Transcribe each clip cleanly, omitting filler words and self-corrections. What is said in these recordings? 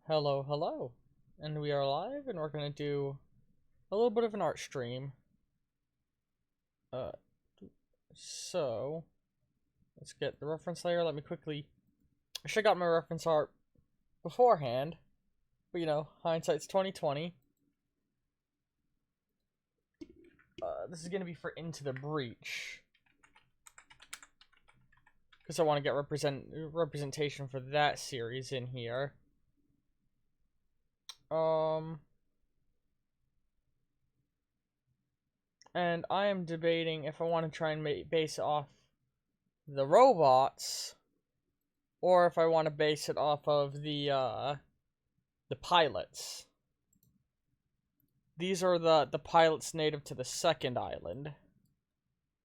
Hello, hello. And we are live, and we're gonna do a little bit of an art stream. Uh, so, let's get the reference layer. Let me quickly... I should've got my reference art beforehand. But, you know, hindsight's 2020. This is gonna be for Into the Breach. Because I want to get representation for that series in here. And I am debating if I want to try and base it off the robots, or if I want to base it off of the pilots. These are the pilots native to the second island.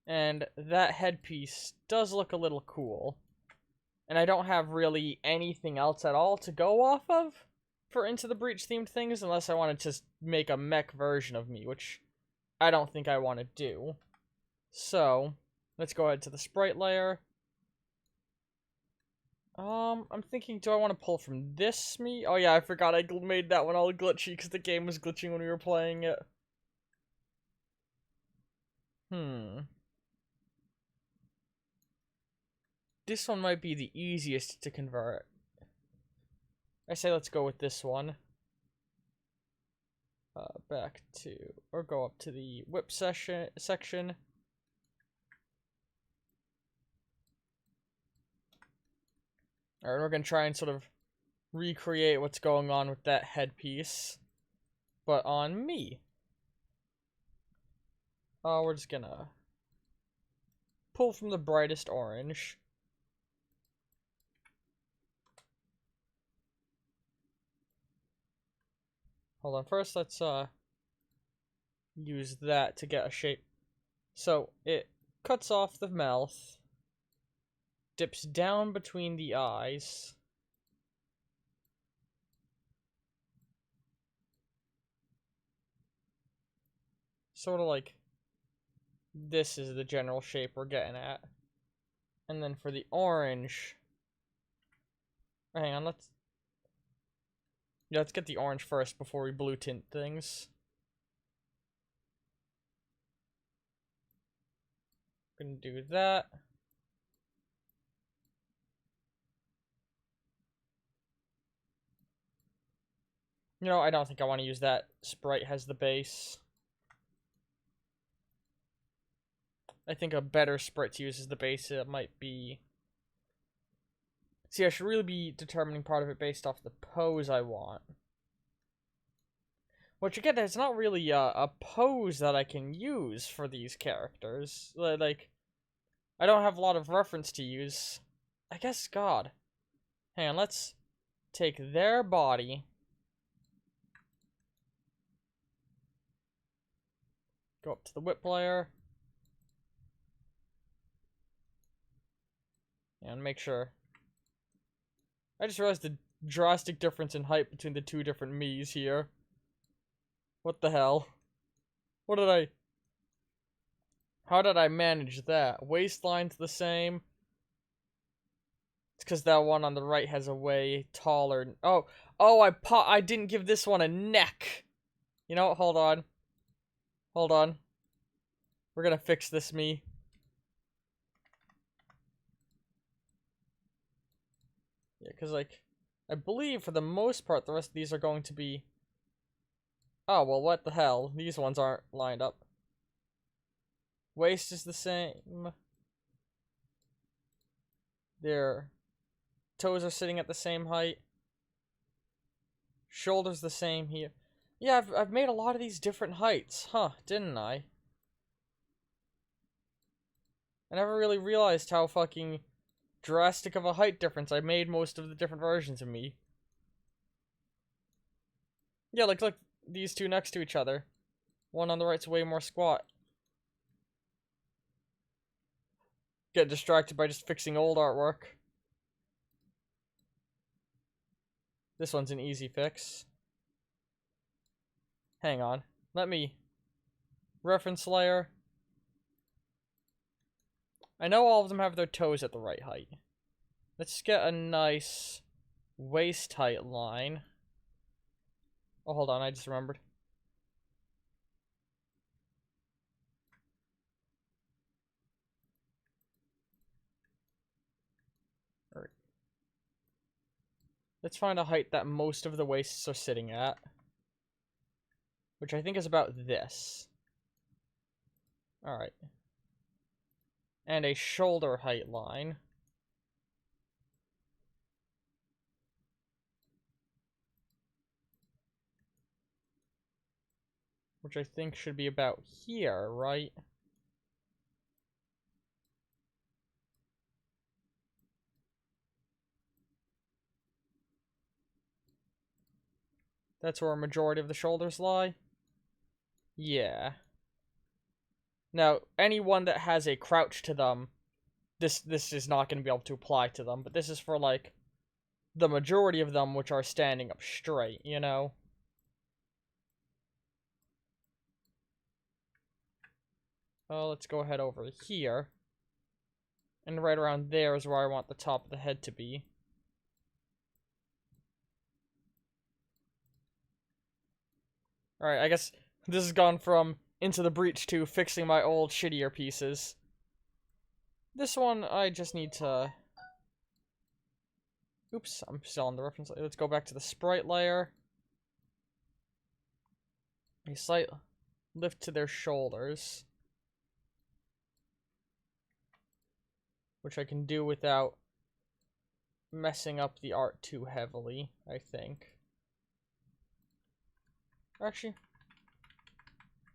And that headpiece does look a little cool. And I don't have really anything else at all to go off of for Into the Breach themed things, unless I want to just make a mech version of me, which I don't think I want to do. So, let's go ahead to the sprite layer. I'm thinking, do I want to pull from this me? Oh yeah, I forgot I made that one all glitchy because the game was glitching when we were playing it. This one might be the easiest to convert. I say let's go with this one. Back to, or go up to the whip section. Alright, we're gonna try and sort of recreate what's going on with that headpiece, but on me. We're just gonna pull from the brightest orange. Hold on, first let's use that to get a shape. So it cuts off the mouth, dips down between the eyes, sort of like this is the general shape we're getting at. And then for the orange, hang on, let's get the orange first before we blue tint things. Gonna do that. You know, I don't think I want to use that. Sprite has the base. I think a better sprite to use as the base might be... See, I should really be determining part of it based off the pose I want. What you get is not really a pose that I can use for these characters. Like, I don't have a lot of reference to use. I guess, God. Hang on, let's take their body. Go up to the whip layer. And make sure. I just realized the drastic difference in height between the two different me's here. What the hell? What did I... How did I manage that? Waistline's the same. It's because that one on the right has a way taller... Oh, I didn't give this one a neck. You know what? Hold on. Hold on. We're gonna fix this me. Yeah, because, like, I believe for the most part the rest of these are going to be... Oh, well, what the hell? These ones aren't lined up. Waist is the same. Their toes are sitting at the same height. Shoulders the same here. Yeah, I've made a lot of these different heights. Huh, didn't I? I never really realized how fucking drastic of a height difference I made most of the different versions of me. Yeah, like, look, these two next to each other. One on the right's way more squat. Get distracted by just fixing old artwork. This one's an easy fix. Hang on. Let me... Reference layer. I know all of them have their toes at the right height. Let's get a nice waist height line. Oh, hold on, I just remembered. Alright. Let's find a height that most of the waists are sitting at. Which I think is about this. Alright. And a shoulder height line. Which I think should be about here, right? That's where a majority of the shoulders lie? Yeah. Now, anyone that has a crouch to them, this is not going to be able to apply to them, but this is for, like, the majority of them which are standing up straight, you know? Let's go ahead over here. And right around there is where I want the top of the head to be. Alright, I guess this has gone from Into the Breach to fixing my old shittier pieces. This one, I just need to... Oops, I'm still on the reference layer. Let's go back to the sprite layer. A slight lift to their shoulders. Which I can do without messing up the art too heavily, I think. Actually,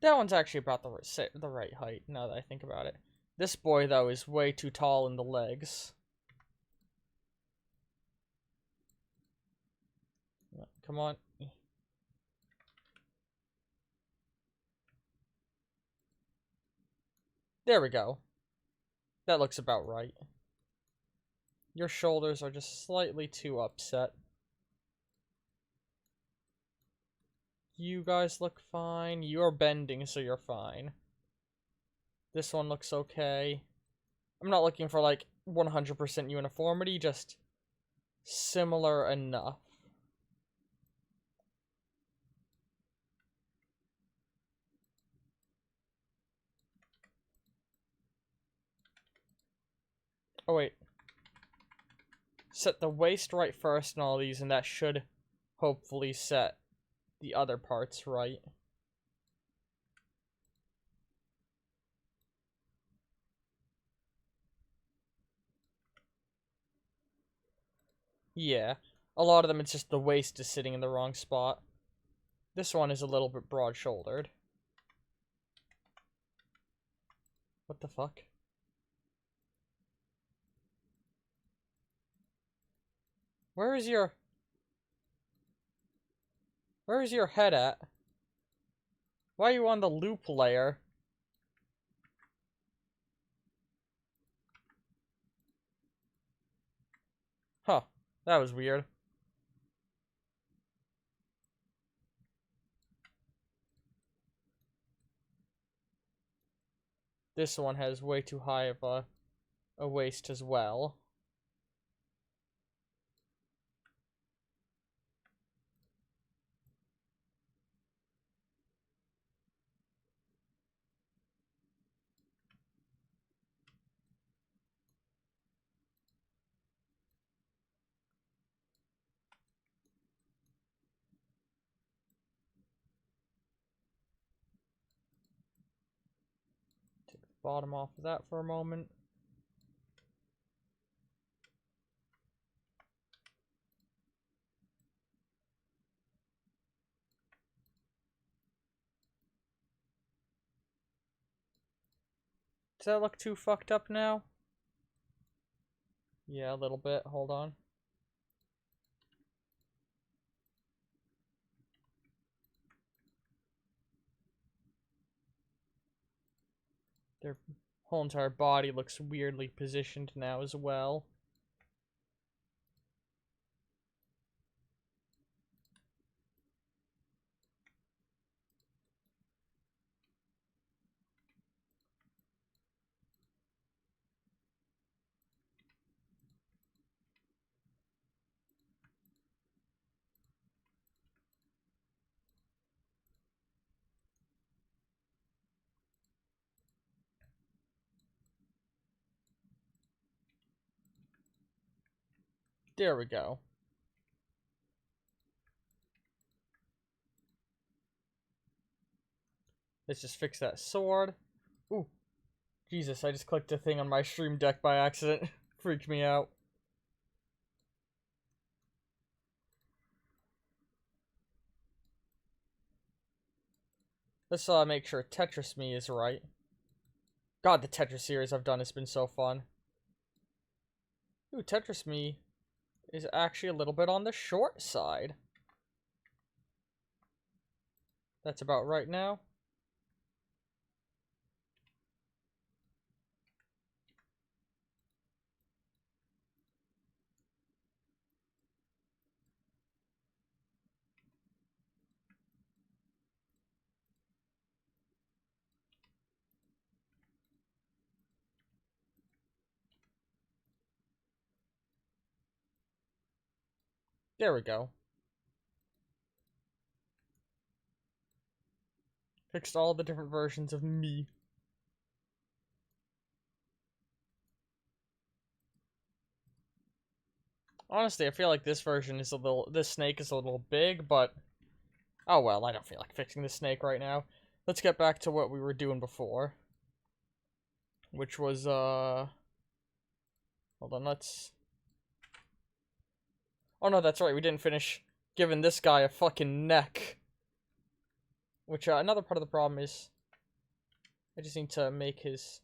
that one's actually about the right height, now that I think about it. This boy, though, is way too tall in the legs. Come on. There we go. That looks about right. Your shoulders are just slightly too upset. You guys look fine. You're bending, so you're fine. This one looks okay. I'm not looking for, like, 100% uniformity, just similar enough. Oh, wait. Set the waist right first in all these, and that should hopefully set the other parts right. Yeah. A lot of them, it's just the waist is sitting in the wrong spot. This one is a little bit broad-shouldered. What the fuck? Where is your head at? Why are you on the loop layer? Huh. That was weird. This one has way too high of a waist as well. Take the bottom off of that for a moment. Does that look too fucked up now? Yeah, a little bit. Hold on. Their whole entire body looks weirdly positioned now as well. There we go. Let's just fix that sword. Ooh. Jesus, I just clicked a thing on my stream deck by accident. Freaked me out. Let's make sure Tetris Me is right. God, the Tetris series I've done has been so fun. Ooh, Tetris Me is actually a little bit on the short side. That's about right now. There we go. Fixed all the different versions of me. Honestly, I feel like this version is this snake is a little big, but oh well, I don't feel like fixing the snake right now. Let's get back to what we were doing before. Which was, hold on, let's... Oh no, that's right, we didn't finish giving this guy a fucking neck. Which, another part of the problem is, I just need to make his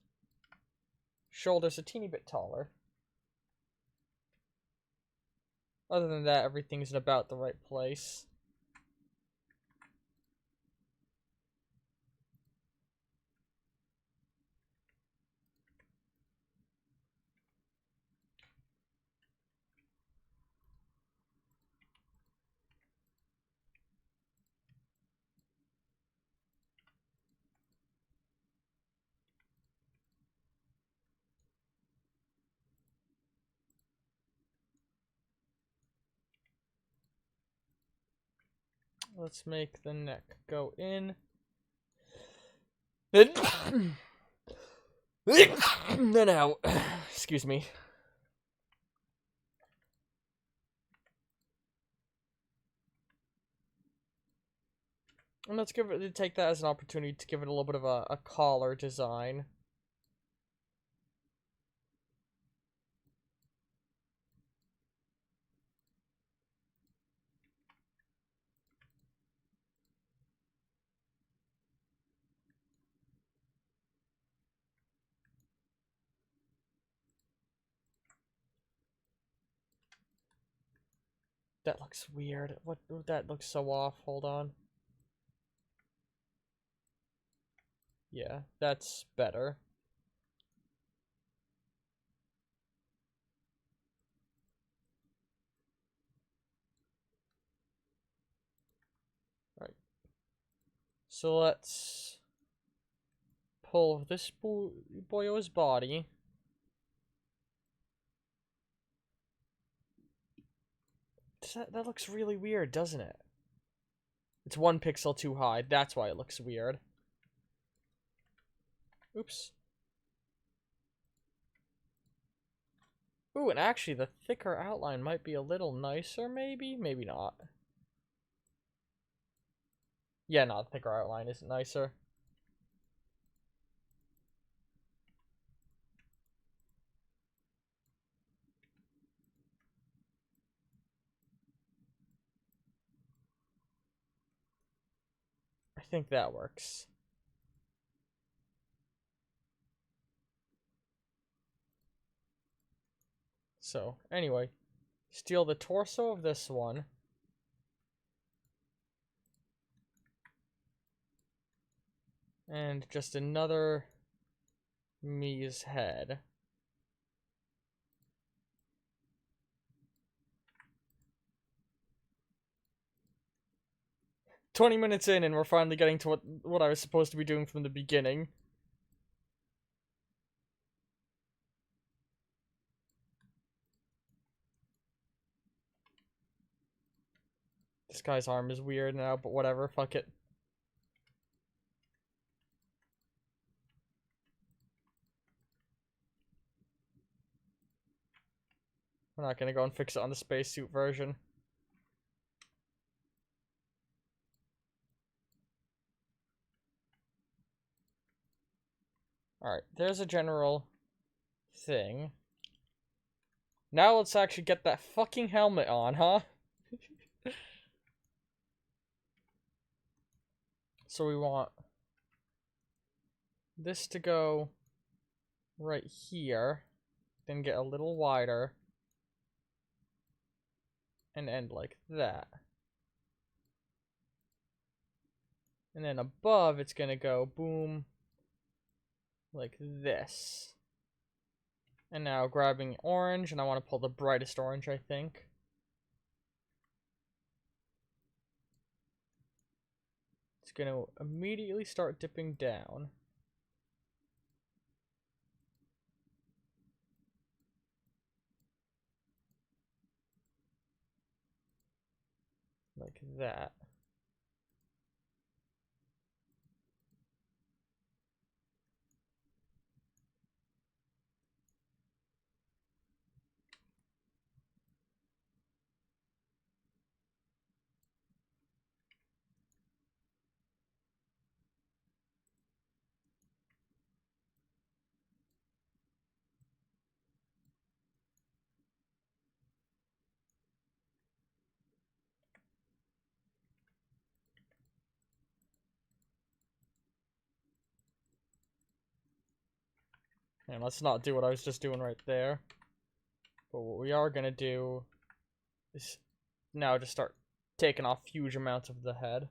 shoulders a teeny bit taller. Other than that, everything's in about the right place. Let's make the neck go in. Then out. Excuse me. And let's take that as an opportunity to give it a little bit of a collar design. That looks weird. What? That looks so off. Hold on. Yeah, that's better. Right. So let's pull this boyo's body. That looks really weird, doesn't it? It's 1 pixel too high. That's why it looks weird. Oops. Ooh, and actually the thicker outline might be a little nicer, maybe? Maybe not. Yeah, no, the thicker outline isn't nicer. I think that works. So, anyway, steal the torso of this one. And just another Mii's head. "20 minutes in and we're finally getting to what I was supposed to be doing from the beginning. This guy's arm is weird now, but whatever, fuck it. We're not gonna go and fix it on the spacesuit version. Alright, there's a general thing. Now let's actually get that fucking helmet on, huh? So we want this to go right here, then get a little wider, and end like that. And then above, it's gonna go boom, like this. And now grabbing orange, and I want to pull the brightest orange, I think. It's gonna immediately start dipping down. Like that. And let's not do what I was just doing right there. But what we are gonna do is now just start taking off huge amounts of the head.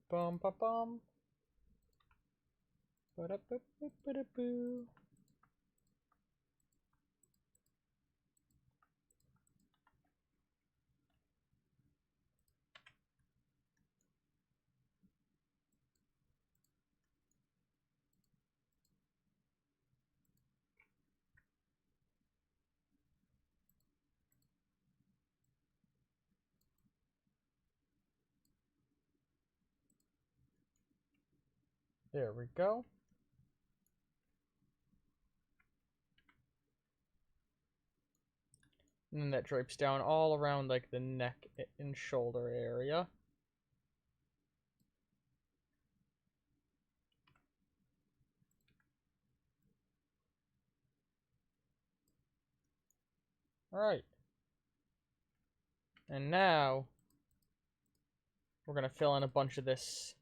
Bum ba bum. Ba-da-ba-ba-ba-da-boo. There we go. And then that drapes down all around like the neck and shoulder area. Alright. And now we're gonna fill in a bunch of this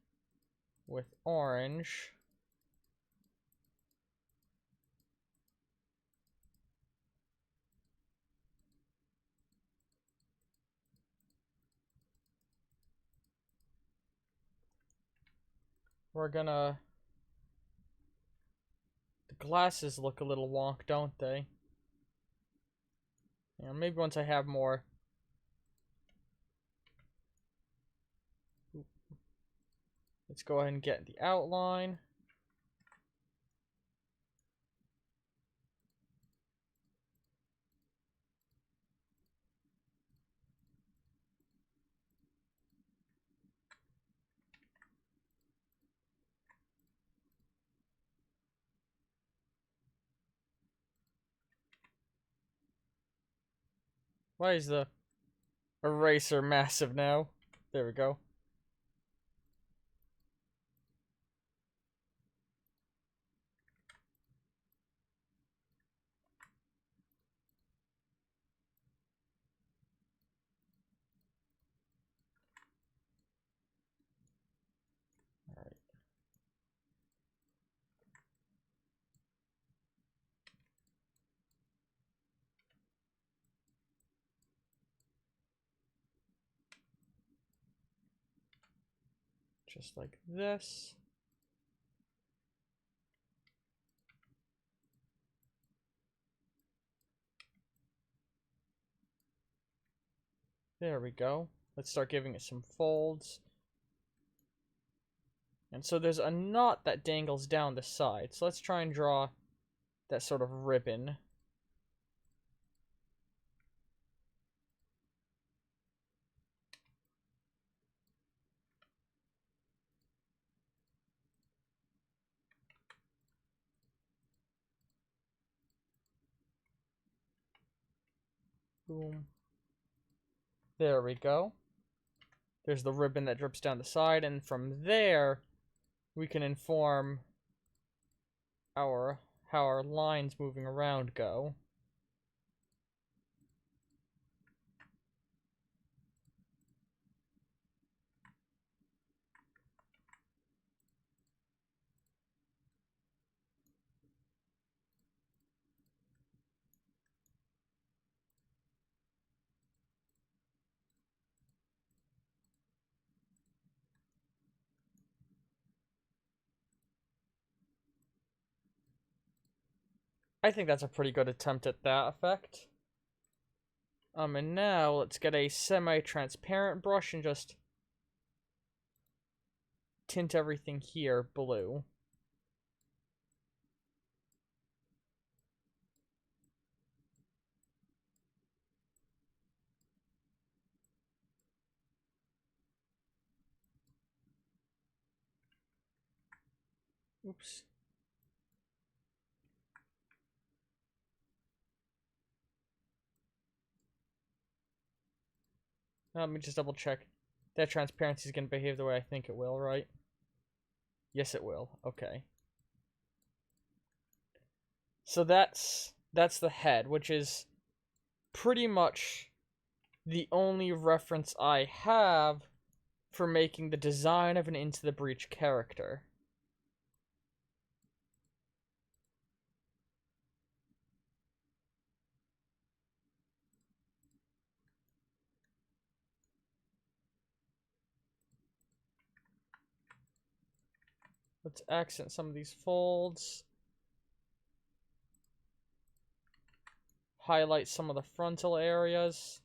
with orange. We're gonna... The glasses look a little wonk, don't they? Yeah, maybe once I have more... Let's go ahead and get the outline. Why is the eraser massive now? There we go. Alright. Just like this. There we go. Let's start giving it some folds. And so there's a knot that dangles down the side. So let's try and draw that sort of ribbon. Boom. There we go. There's the ribbon that drips down the side, and from there, we can inform how our lines moving around go. I think that's a pretty good attempt at that effect. And now let's get a semi-transparent brush and just tint everything here blue. Oops. Let me just double check. That transparency is going to behave the way I think it will, right? Yes, it will. Okay. So that's the head, which is pretty much the only reference I have for making the design of an Into the Breach character. Let's accent some of these folds. Highlight some of the frontal areas.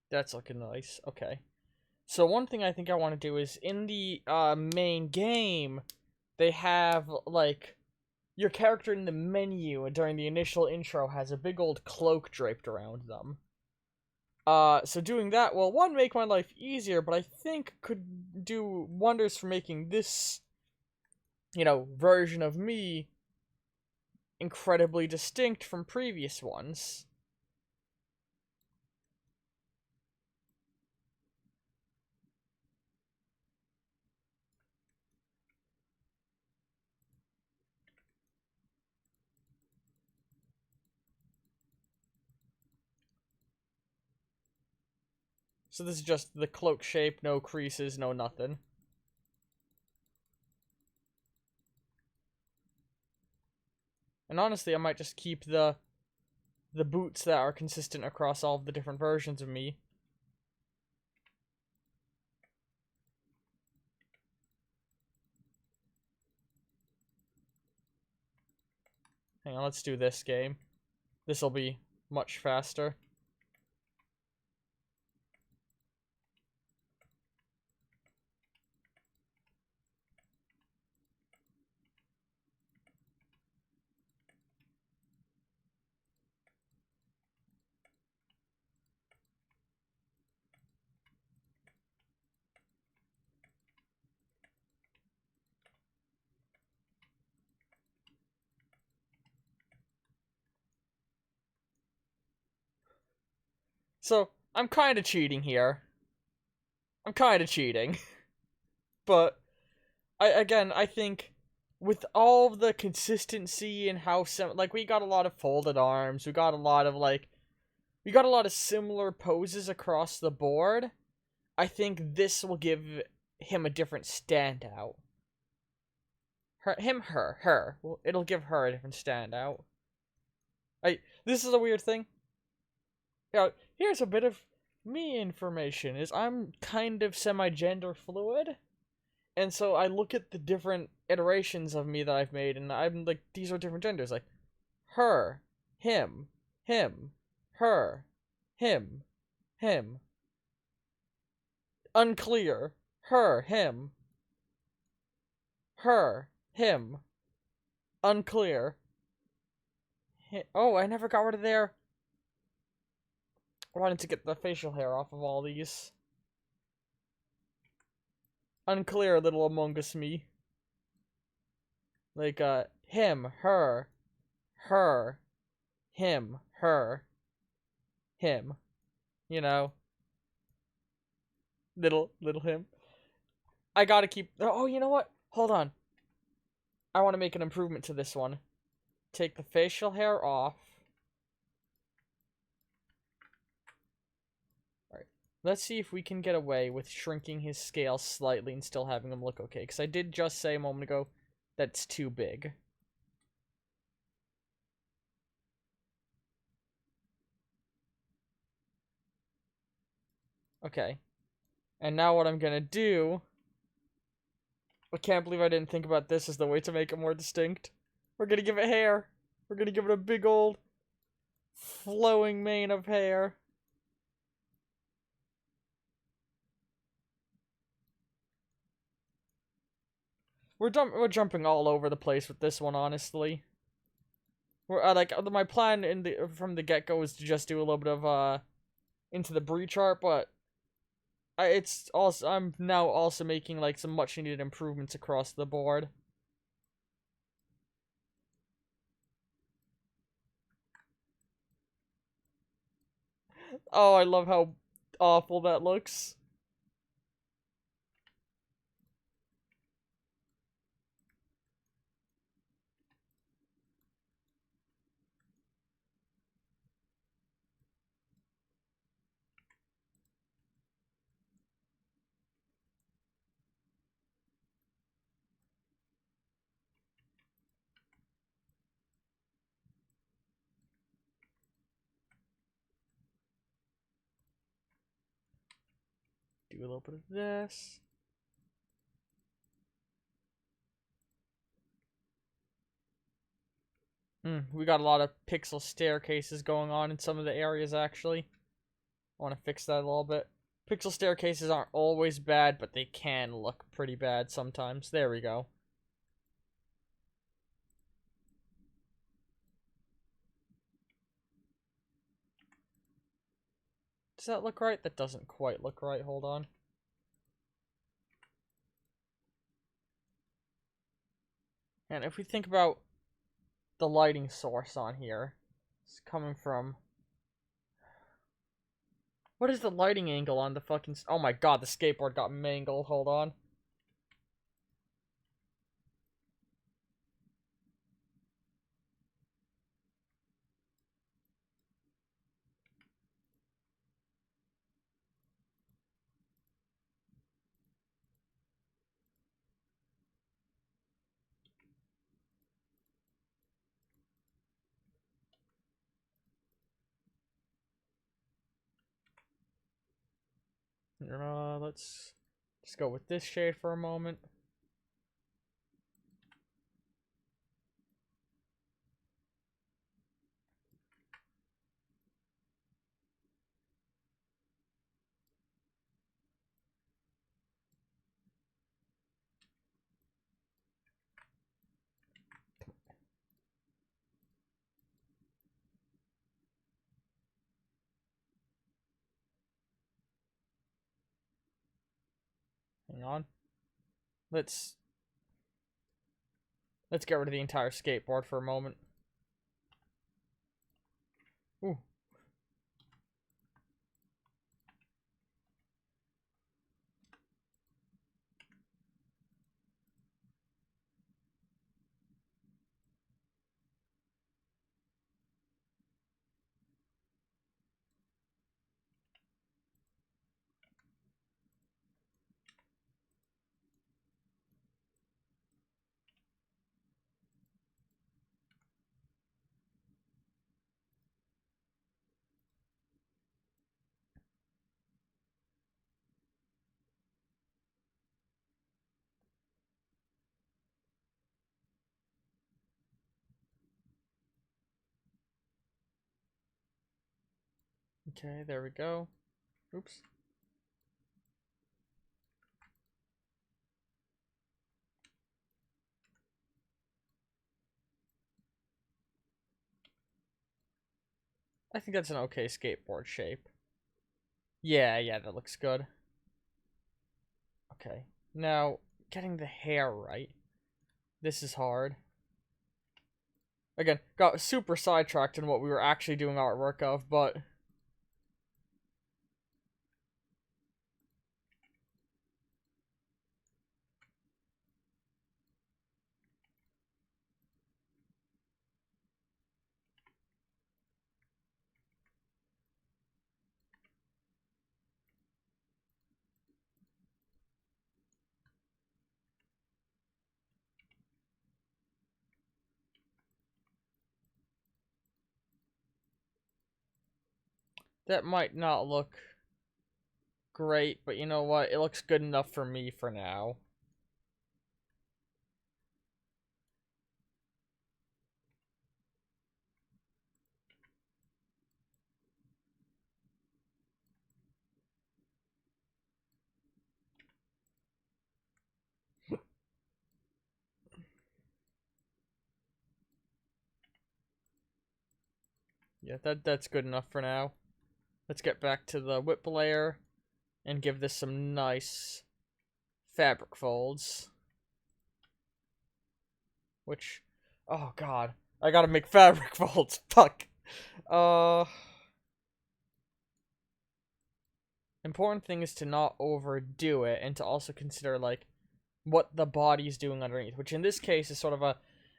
That's looking nice. Okay. So one thing I think I want to do is in the main game, they have like your character in the menu during the initial intro has a big old cloak draped around them. So doing that will, one, make my life easier, but I think could do wonders for making this, version of me incredibly distinct from previous ones. So this is just the cloak shape, no creases, no nothing. And honestly, I might just keep the boots that are consistent across all of the different versions of me. Hang on, let's do this game. This'll be much faster. So, I'm kind of cheating here. I'm kind of cheating. But, I think with all of the consistency and how, we got a lot of folded arms, we got a lot of similar poses across the board. I think this will give him a different standout. Her. Well, it'll give her a different standout. This is a weird thing. Here's a bit of me information, is I'm kind of semi-gender fluid. And so I look at the different iterations of me that I've made, and I'm like, these are different genders. Like, her, him, her, him, him. Unclear. Her, him. Her, him. Unclear. Oh, I never got rid of their... I wanted to get the facial hair off of all these. Unclear, little Among Us me. Like, him, her, him, her, him. You know. Little him. I gotta keep... Oh, you know what? Hold on. I want to make an improvement to this one. Take the facial hair off. Alright. Let's see if we can get away with shrinking his scale slightly and still having him look okay. Because I did just say a moment ago that's too big. Okay. And now what I'm gonna do... I can't believe I didn't think about this as the way to make it more distinct. We're gonna give it hair. We're gonna give it a big old flowing mane of hair. We're jumping all over the place with this one, honestly. We're like my plan from the get-go was to just do a little bit of into the breach art, but I'm now also making like some much needed improvements across the board. Oh, I love how awful that looks. Do a little bit of this. We got a lot of pixel staircases going on in some of the areas, actually. I want to fix that a little bit. Pixel staircases aren't always bad, but they can look pretty bad sometimes. There we go. Does that look right? That doesn't quite look right. Hold on. And if we think about the lighting source on here, it's coming from... What is the lighting angle on the fucking... Oh my god, the skateboard got mangled. Hold on. Let's just go with this shade for a moment. Hang on. Let's get rid of the entire skateboard for a moment. Ooh. Okay, there we go. Oops. I think that's an okay skateboard shape. Yeah, that looks good. Okay. Now, getting the hair right. This is hard. Again, got super sidetracked in what we were actually doing artwork of, but... that might not look great, but you know what? It looks good enough for me for now. Yeah, that's good enough for now. Let's get back to the whip layer and give this some nice fabric folds. Which, oh god, I gotta make fabric folds. Fuck. Uh, important thing is to not overdo it and to also consider like what the body's doing underneath. Which in this case is sort of a.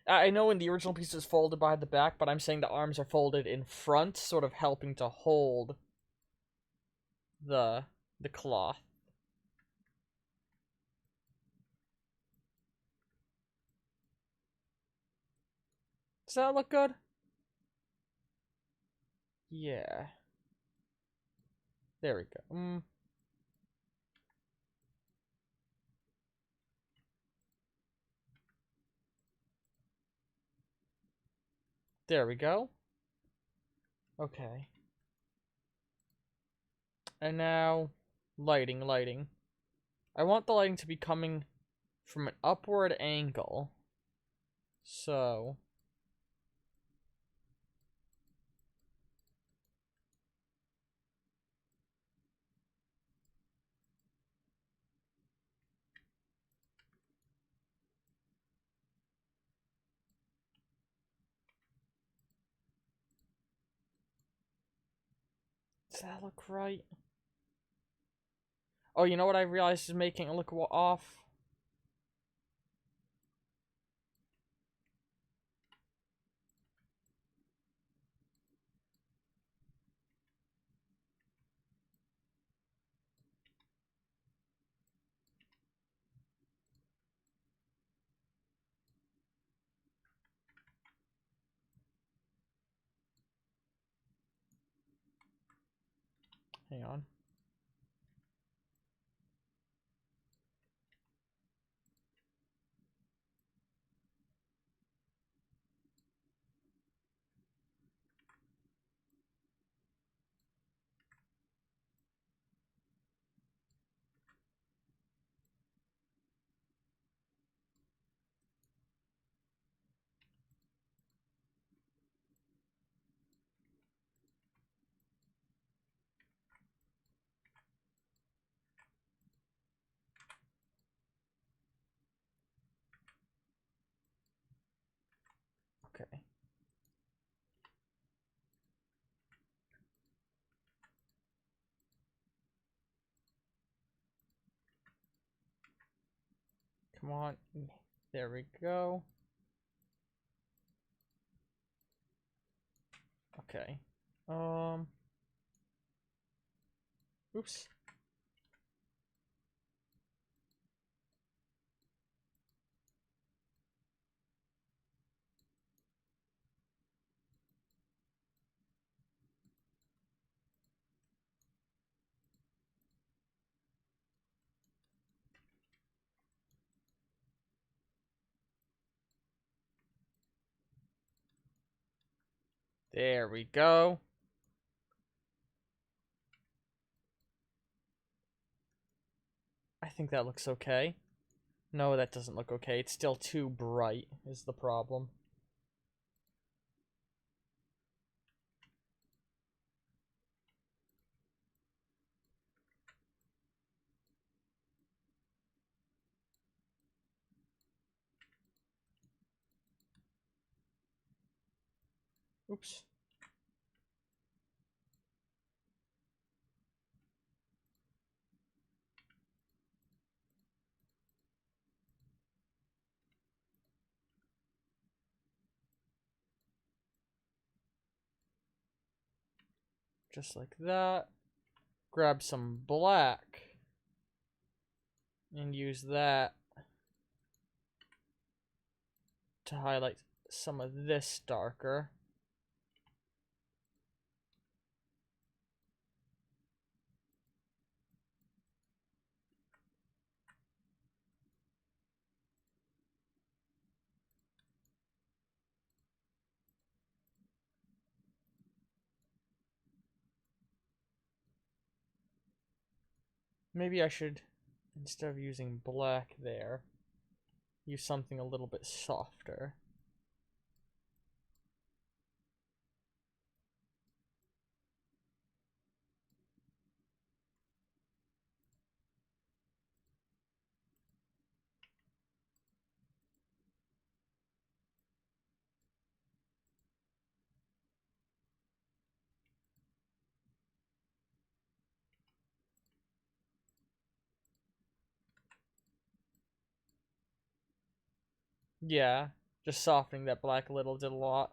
I know in the original piece it's folded by the back, but I'm saying the arms are folded in front, sort of helping to hold the cloth. Does that look good? Yeah. There we go. There we go. Okay. And now, lighting. I want the lighting to be coming from an upward angle. So, does that look right? Oh, you know what I realized is making it look off? Hang on. Okay. Come on. There we go. Okay. Oops. There we go. think that looks okay. No, that doesn't look okay. It's still too bright, is the problem. Oops. Just like that. Grab some black. And use that to highlight some of this darker. Maybe I should, instead of using black there, use something a little bit softer. Yeah, just softening that black a little did a lot.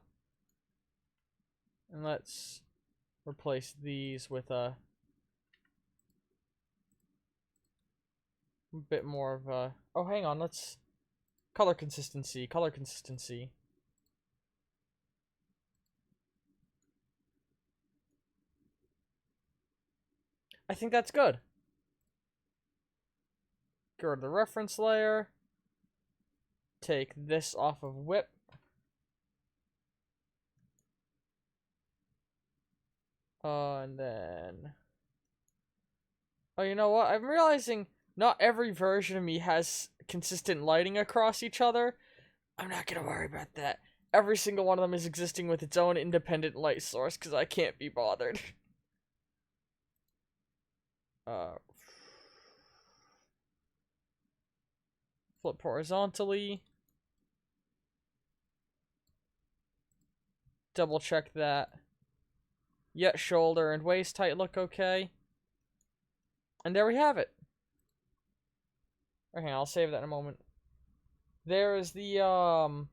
And let's replace these with a bit more of a... Oh, hang on, let's... Color consistency, color consistency. I think that's good. Go to the reference layer. Take this off of whip. And then... Oh, you know what? I'm realizing not every version of me has consistent lighting across each other. I'm not gonna worry about that. Every single one of them is existing with its own independent light source, because I can't be bothered. Flip horizontally. Double check that. Yet shoulder and waist height look okay. And there we have it. Okay, I'll save that in a moment. There is the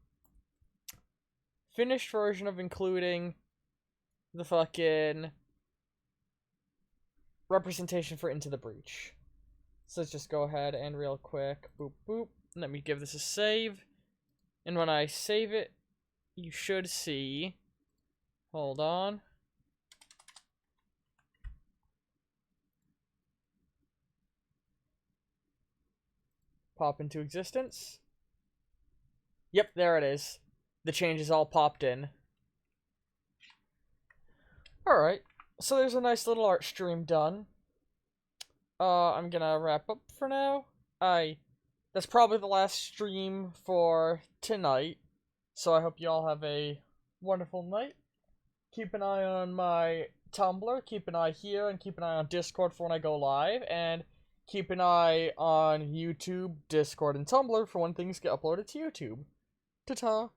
finished version of including the fucking representation for Into the Breach. So let's just go ahead and real quick, boop boop. Let me give this a save. And when I save it, you should see, hold on. Pop into existence. Yep, there it is. The changes all popped in. Alright, so there's a nice little art stream done. I'm gonna wrap up for now. That's probably the last stream for tonight. So I hope you all have a wonderful night. Keep an eye on my Tumblr, keep an eye here, and keep an eye on Discord for when I go live, and keep an eye on YouTube, Discord, and Tumblr for when things get uploaded to YouTube. Ta-ta!